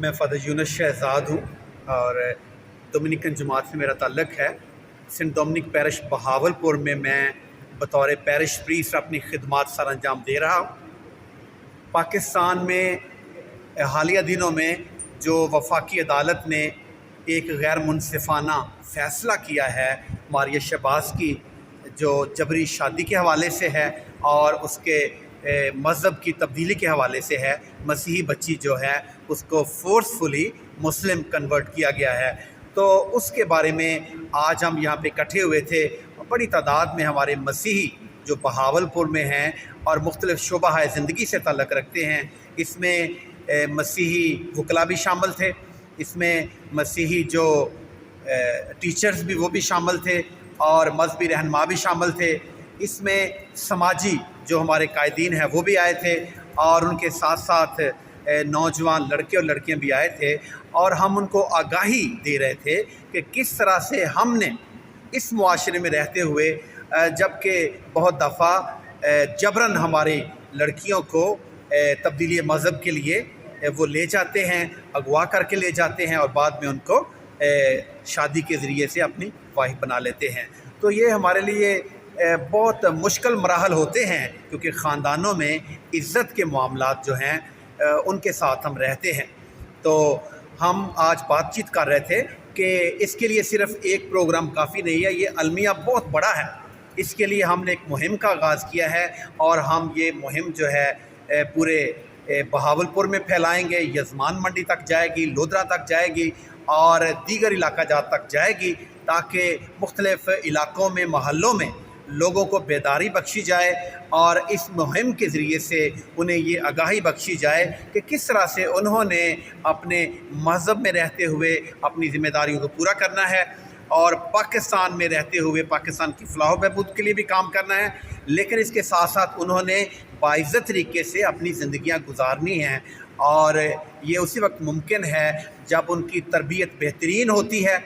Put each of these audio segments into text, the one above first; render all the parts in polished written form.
میں فادر یونس شہزاد ہوں اور ڈومینیکن جماعت سے میرا تعلق ہے۔ سینٹ ڈومینک پیرش بہاولپور میں بطور پیرش پریسٹ اپنی خدمات سر انجام دے رہا ہوں۔ پاکستان میں حالیہ دنوں میں جو وفاقی عدالت نے ایک غیر منصفانہ فیصلہ کیا ہے ماریہ شہباز کی، جو جبری شادی کے حوالے سے ہے اور اس کے مذہب کی تبدیلی کے حوالے سے ہے، مسیحی بچی جو ہے اس کو فورسفلی مسلم کنورٹ کیا گیا ہے، تو اس کے بارے میں آج ہم یہاں پہ اکٹھے ہوئے تھے۔ بڑی تعداد میں ہمارے مسیحی جو بہاولپور میں ہیں اور مختلف شعبہ زندگی سے تعلق رکھتے ہیں، اس میں مسیحی وکلا بھی شامل تھے، اس میں مسیحی جو ٹیچرز بھی وہ بھی شامل تھے اور مذہبی رہنما بھی شامل تھے، اس میں سماجی جو ہمارے قائدین ہیں وہ بھی آئے تھے اور ان کے ساتھ ساتھ نوجوان لڑکے اور لڑکیاں بھی آئے تھے، اور ہم ان کو آگاہی دے رہے تھے کہ کس طرح سے ہم نے اس معاشرے میں رہتے ہوئے جبکہ بہت دفعہ جبراً ہماری لڑکیوں کو تبدیلی مذہب کے لیے وہ لے جاتے ہیں، اغوا کر کے لے جاتے ہیں اور بعد میں ان کو شادی کے ذریعے سے اپنی وائف بنا لیتے ہیں۔ تو یہ ہمارے لیے بہت مشکل مراحل ہوتے ہیں، کیونکہ خاندانوں میں عزت کے معاملات جو ہیں ان کے ساتھ ہم رہتے ہیں۔ تو ہم آج بات چیت کر رہے تھے کہ اس کے لیے صرف ایک پروگرام کافی نہیں ہے، یہ المیہ بہت بڑا ہے۔ اس کے لیے ہم نے ایک مہم کا آغاز کیا ہے اور ہم یہ مہم جو ہے پورے بہاولپور میں پھیلائیں گے، یزمان منڈی تک جائے گی، لودرا تک جائے گی اور دیگر علاقہ جات تک جائے گی، تاکہ مختلف علاقوں میں محلوں میں لوگوں کو بیداری بخشی جائے اور اس مہم کے ذریعے سے انہیں یہ آگاہی بخشی جائے کہ کس طرح سے انہوں نے اپنے مذہب میں رہتے ہوئے اپنی ذمہ داریوں کو پورا کرنا ہے اور پاکستان میں رہتے ہوئے پاکستان کی فلاح و بہبود کے لیے بھی کام کرنا ہے، لیکن اس کے ساتھ ساتھ انہوں نے باعزت طریقے سے اپنی زندگیاں گزارنی ہیں، اور یہ اسی وقت ممکن ہے جب ان کی تربیت بہترین ہوتی ہے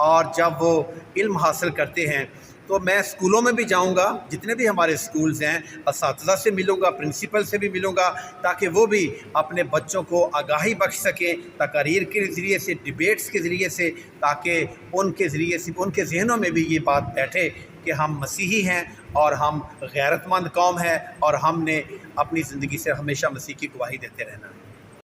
اور جب وہ علم حاصل کرتے ہیں۔ تو میں اسکولوں میں بھی جاؤں گا، جتنے بھی ہمارے اسکولز ہیں، اساتذہ سے ملوں گا، پرنسپل سے بھی ملوں گا، تاکہ وہ بھی اپنے بچوں کو آگاہی بخش سکیں تقاریر کے ذریعے سے، ڈیبیٹس کے ذریعے سے، تاکہ ان کے ذریعے سے ان کے ذہنوں میں بھی یہ بات بیٹھے کہ ہم مسیحی ہیں اور ہم غیرت مند قوم ہیں اور ہم نے اپنی زندگی سے ہمیشہ مسیح کی گواہی دیتے رہنا ہے۔